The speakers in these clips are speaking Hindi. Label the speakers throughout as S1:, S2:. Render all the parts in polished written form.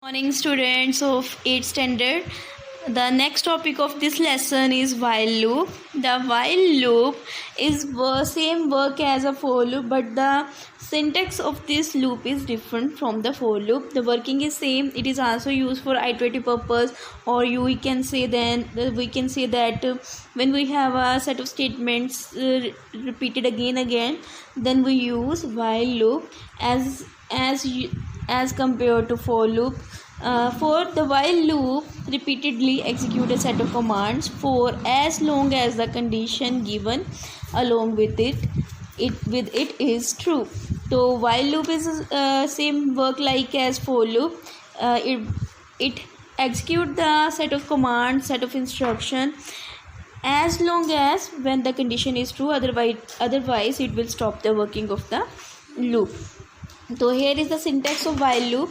S1: Morning, students of 8th standard. The next topic of this lesson is while loop. The while loop is same work as a for loop, but the syntax of this loop is different from the for loop. The working is same. It is also used for iterative purpose, or we can say that when we have a set of statements repeated again, then we use while loop as compared to for loop. For the while loop repeatedly execute a set of commands for as long as the condition given along with it is true. So while loop is same work like as for loop. It execute the set of commands, set of instruction as long as when the condition is true, otherwise it will stop the working of the loop. So here is the syntax of while loop.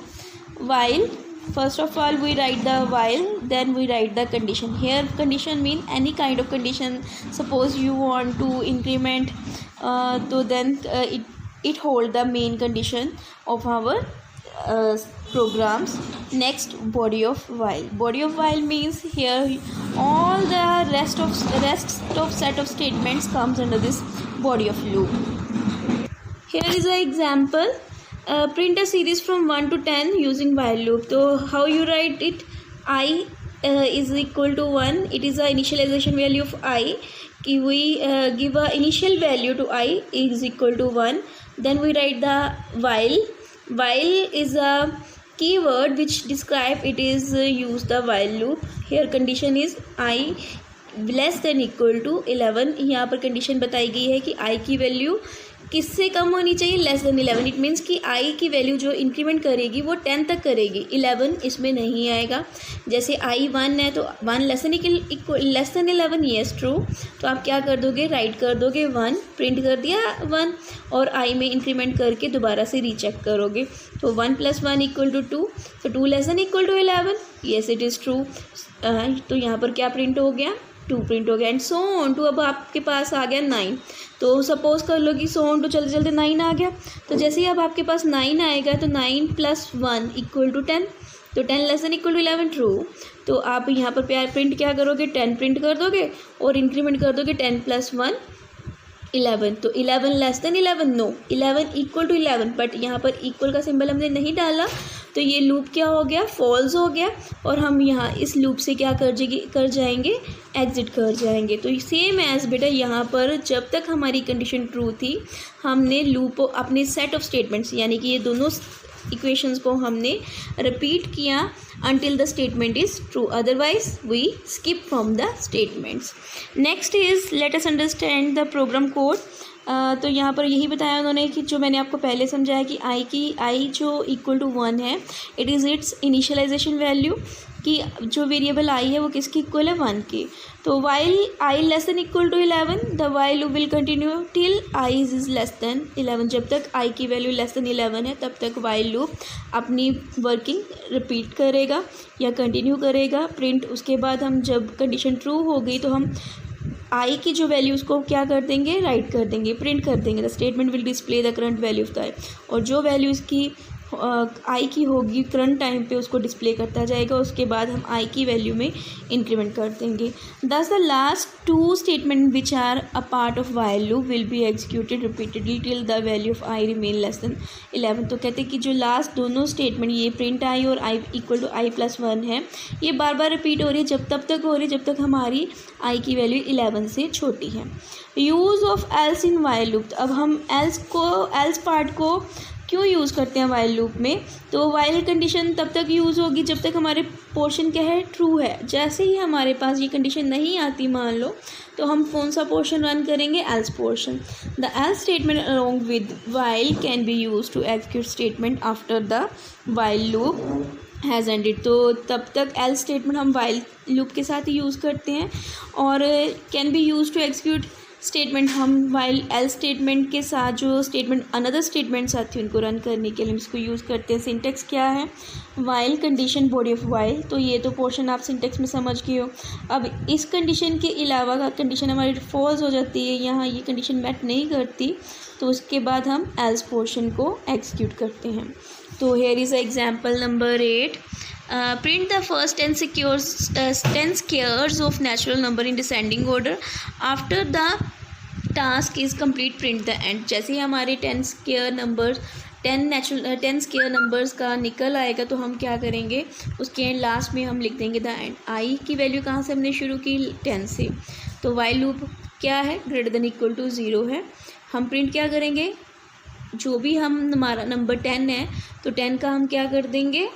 S1: While, first of all we write the while, then we write the condition. Here condition mean any kind of condition. Suppose you want to increment, so then it hold the main condition of our programs. Next, body of while. Body of while means here all the rest of set of statements comes under this body of loop. Here is an example. Print a series from 1 to 10 using while loop. So how you write it? I is equal to 1. It is the initialization value of I. We give a initial value to I is equal to 1. Then we write the while. While is a keyword which describe it is use the while loop. Here condition is I less than equal to 11. यहाँ पर कंडीशन बताई गई है कि आई की वैल्यू किससे कम होनी चाहिए, लेस देन 11. इट मीन्स कि आई की वैल्यू जो इंक्रीमेंट करेगी वो 10 तक करेगी, 11 इसमें नहीं आएगा. जैसे आई 1 है तो 1 लेस देन 11, येस ट्रू. तो आप क्या कर दोगे, राइट कर दोगे 1, प्रिंट कर दिया 1 और आई में इंक्रीमेंट करके दोबारा से रीचेक करोगे. तो 1 + 1 इक्वल टू 2. तो 2 less than equal to 11, yes it is true. तो यहाँ पर क्या प्रिंट हो गया, 2 प्रिंट हो गया. And so on to. अब आपके पास आ गया 9. तो सपोज कर लो कि सो ऑन टू चलते चलते 9 आ गया. तो जैसे ही अब आपके पास 9 आएगा तो 9 + 1 इक्वल टू 10. तो 10 less than equal to 11 true. तो आप यहाँ पर प्रिंट क्या करोगे, 10 प्रिंट कर दोगे और इंक्रीमेंट कर दोगे 10 + 1 11. तो 11 less than 11, no, 11 equal to 11. But यहाँ पर इक्वल का सिंबल हमने नहीं डाला तो ये लूप क्या हो गया, फॉल्स हो गया. और हम यहाँ इस लूप से क्या कर जाएंगे, एग्जिट कर जाएंगे. तो सेम एज बेटा यहाँ पर जब तक हमारी कंडीशन ट्रू थी हमने लूप अपने सेट ऑफ स्टेटमेंट्स यानी कि ये दोनों इक्वेशंस को हमने रिपीट किया until the statement is true, otherwise we skip from the statements. Next is let us understand the program code. तो यहाँ पर यही बताया उन्होंने कि जो मैंने आपको पहले समझाया कि आई जो इक्वल टू 1 है, it is it's initialization value, कि जो वेरिएबल आई है वो किसकी इक्वल है, 1 की. तो while I less than equal to 11 the while loop will continue till I is less than 11. जब तक आई की वैल्यू लेस देन 11 है तब तक वाइल लूप अपनी वर्किंग रिपीट करेगा या कंटिन्यू करेगा. प्रिंट उसके बाद हम जब कंडीशन ट्रू हो गई तो हम आई की जो वैल्यू उसको क्या कर देंगे, राइट कर देंगे, प्रिंट कर देंगे. The statement will display the current value of the I. और जो वैल्यू इसकी आई की होगी करंट टाइम पे उसको डिस्प्ले करता जाएगा. उसके बाद हम आई की वैल्यू में इंक्रीमेंट कर देंगे. Thus the last 2 statement which are a part of while loop will be executed repeatedly till the value of I remain less than 11. तो कहते हैं कि जो लास्ट दोनों स्टेटमेंट ये प्रिंट आई और आई इक्वल टू आई + 1 है, ये बार बार रिपीट हो रही है तब तक हमारी आई की वैल्यू 11 से छोटी है. Use of else in while loop. अब हम एल्स पार्ट को क्यों यूज़ करते हैं वाइल लूप में, तो वाइल कंडीशन तब तक यूज़ होगी जब तक हमारे पोर्शन क्या है, ट्रू है. जैसे ही हमारे पास ये कंडीशन नहीं आती मान लो, तो हम कौन सा पोर्शन रन करेंगे, else portion. The else statement along with while can be use to execute statement after the while loop has ended. तो तब तक एल्स स्टेटमेंट हम वाइल लूप के साथ ही यूज़ करते हैं. और can be use to execute statement हम वाइल एल स्टेटमेंट के साथ जो स्टेटमेंट अनदर स्टेटमेंट्स आती हैं उनको रन करने के लिए हम इसको यूज़ करते हैं. सिंटेक्स क्या है, while condition body of while. तो ये तो पोर्शन आप सिंटेक्स में समझ गए हो. अब इस कंडीशन के अलावा कंडीशन हमारी फॉल्स हो जाती है, यहाँ ये कंडीशन मैट नहीं करती, तो उसके बाद हम एल्स पोर्शन को एग्जीक्यूट करते हैं. तो here is example number 8. Print the first 10 squares of natural number in descending order. After the task is complete, print the end. जैसे ही हमारे 10 स्क्वायर नंबर्स का निकल आएगा तो हम क्या करेंगे, उसके एंड लास्ट में हम लिख देंगे द एंड. आई की वैल्यू कहाँ से हमने शुरू की, 10 से. तो वाइल लूप क्या है, ग्रेटर देन इक्वल टू 0 है. हम प्रिंट क्या करेंगे, जो भी हमारा नंबर 10 है तो 10 का हम क्या कर देंगे,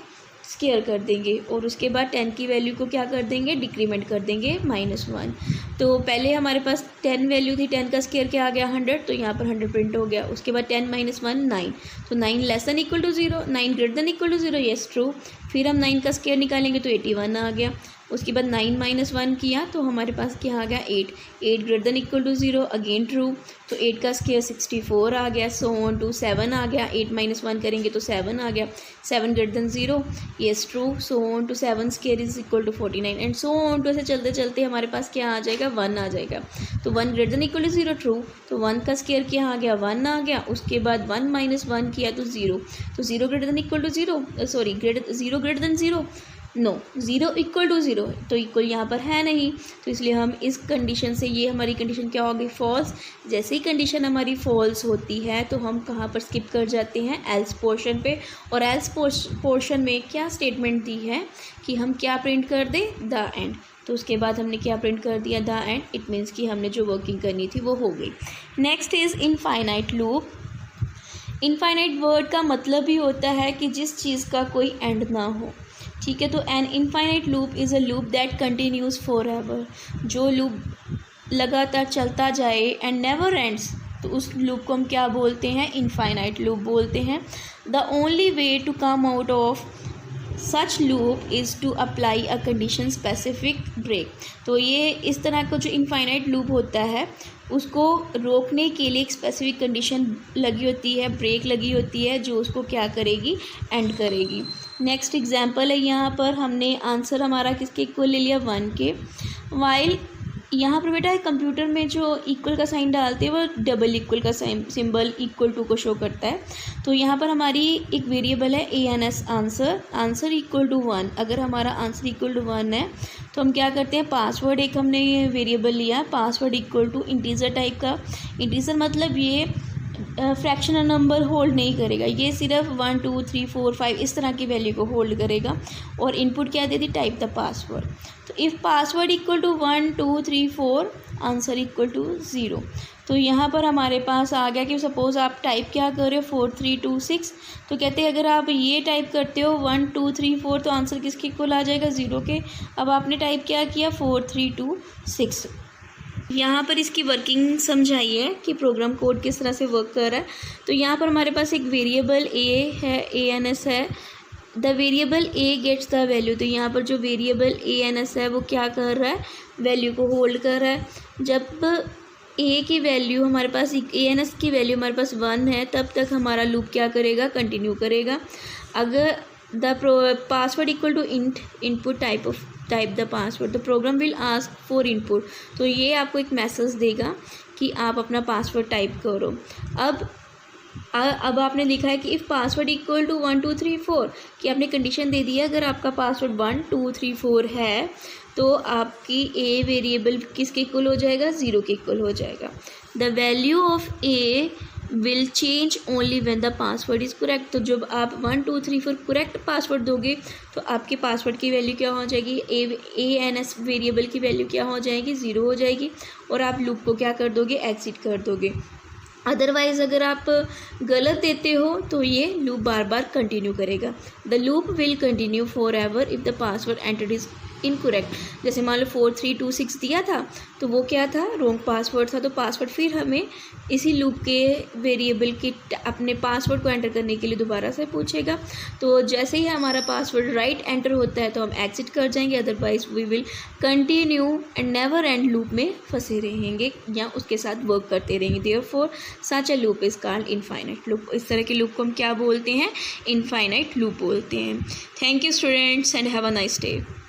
S1: स्केयर कर देंगे, और उसके बाद 10 की वैल्यू को क्या कर देंगे, डिक्रीमेंट कर देंगे -1. तो पहले हमारे पास 10 वैल्यू थी, 10 का स्केयर क्या आ गया 100, तो यहाँ पर 100 प्रिंट हो गया. उसके बाद 10 - 1 9, तो 9 less than equal to 0, 9 greater than equal to 0, yes true. फिर हम 9 का स्केयर निकालेंगे तो 81 आ गया. उसके बाद 9 - 1 किया तो हमारे पास क्या आ गया 8, 8 greater than equal to 0, again true. तो 8 का स्केयर 64 आ गया. सो ऑन टू 7 आ गया, 8 - 1 करेंगे तो 7 आ गया. 7 greater than 0, yes true. So on to 7 square is equal to 49 and so on to. ऐसे चलते चलते हमारे पास क्या आ जाएगा, 1 आ जाएगा. तो 1 greater than equal to 0, true. तो 1 का स्केयर क्या आ गया, 1 आ गया. उसके बाद 1 - 1 किया तो 0, तो 0 greater than equal to 0, sorry 0 greater than 0, no 0 equal to 0, तो इक्वल यहाँ पर है नहीं. तो इसलिए हम इस कंडीशन से, ये हमारी कंडीशन क्या होगी, फॉल्स. जैसे ही कंडीशन हमारी फॉल्स होती है तो हम कहाँ पर स्किप कर जाते हैं, एल्स पोर्शन पे. और एल्स पोर्शन में क्या स्टेटमेंट दी है कि हम क्या प्रिंट कर दें, द एंड. तो उसके बाद हमने क्या प्रिंट कर दिया, द एंड. इट मीन्स कि हमने जो वर्किंग करनी थी वो हो गई. Next is infinite loop. Infinite word का मतलब ही होता है कि जिस चीज़ का कोई एंड ना हो. ठीक है, तो an infinite loop is a loop that continues for ever. जो लूप लगातार चलता जाए एंड नेवर एंड्स, तो उस लूप को हम क्या बोलते हैं, इनफाइनाइट लूप बोलते हैं. The only way to come out of such loop is to apply a condition specific break. तो ये इस तरह का जो इनफाइनाइट लूप होता है उसको रोकने के लिए एक स्पेसिफिक कंडीशन लगी होती है, ब्रेक लगी होती है, जो उसको क्या करेगी, एंड करेगी. नेक्स्ट एग्जांपल है, यहाँ पर हमने आंसर हमारा किसके इक्वल ले लिया, 1 के. वाइल यहाँ पर बेटा कंप्यूटर में जो इक्वल का साइन डालते हैं वो डबल इक्वल का सिंबल इक्वल टू को शो करता है. तो यहाँ पर हमारी एक वेरिएबल है ANS आंसर इक्वल टू 1. अगर हमारा आंसर इक्वल टू 1 है तो हम क्या करते हैं, पासवर्ड एक हमने ये वेरिएबल लिया, password equal to integer type का. इंटीजर मतलब ये फ्रैक्शनल नंबर होल्ड नहीं करेगा, ये सिर्फ 1 2 3 4 5 इस तरह की वैल्यू को होल्ड करेगा. और इनपुट क्या देती, टाइप द पासवर्ड. तो if password equal to 1 2 3 4 answer equal to 0. तो यहाँ पर हमारे पास आ गया कि सपोज़ आप टाइप क्या कर रहे हो 4 3 2 6, तो कहते हैं अगर आप ये टाइप करते हो 1 2 3 4 तो आंसर किसके इक्वल आ जाएगा, 0 के. अब आपने टाइप क्या किया 4 3 2 6. यहाँ पर इसकी वर्किंग समझाइए कि प्रोग्राम कोड किस तरह से वर्क कर रहा है. तो यहाँ पर हमारे पास एक वेरिएबल ए है, ANS है. The variable A gets the value. तो यहाँ पर जो वेरिएबल ANS है वो क्या कर रहा है, वैल्यू को होल्ड कर रहा है. जब ए की वैल्यू हमारे पास, ANS की वैल्यू हमारे पास 1 है, तब तक हमारा लूप क्या करेगा, कंटिन्यू करेगा. अगर the password equal to input type the password, the program will ask for input. तो ये आपको एक मैसेज देगा कि आप अपना पासवर्ड टाइप करो. अब आपने लिखा है कि इफ़ पासवर्ड इक्वल टू 1 2 3 4, कि आपने कंडीशन दे दी है अगर आपका पासवर्ड 1 2 3 4 है तो आपकी ए वेरिएबल किसके इक्वल हो जाएगा, 0 के इक्वल हो जाएगा. The value of A will change only when the password is correct. तो जब आप 1 2 3 4 करेक्ट पासवर्ड दोगे तो आपके पासवर्ड की वैल्यू क्या हो जाएगी, ANS वेरिएबल की वैल्यू क्या हो जाएगी, 0 हो जाएगी. और आप लूप को क्या कर दोगे, एग्जिट कर दोगे. अदरवाइज़ अगर आप गलत देते हो तो ये लूप बार बार कंटिन्यू करेगा. The loop will continue for ever if the password entered is incorrect. जैसे मान लो 4 3 2 6 दिया था तो वो क्या था, रॉन्ग पासवर्ड था. तो पासवर्ड फिर हमें इसी लूप के वेरिएबल के अपने पासवर्ड को एंटर करने के लिए दोबारा से पूछेगा. तो जैसे ही हमारा पासवर्ड राइट एंटर होता है तो हम एग्जिट कर जाएंगे, otherwise we will continue and never end loop में फंसे रहेंगे या उसके साथ वर्क करते रहेंगे. Therefore such a loop is called infinite loop. इस तरह के लूप को हम क्या बोलते हैं, इनफाइनाइट लूप बोलते हैं. Thank you students and have a nice day.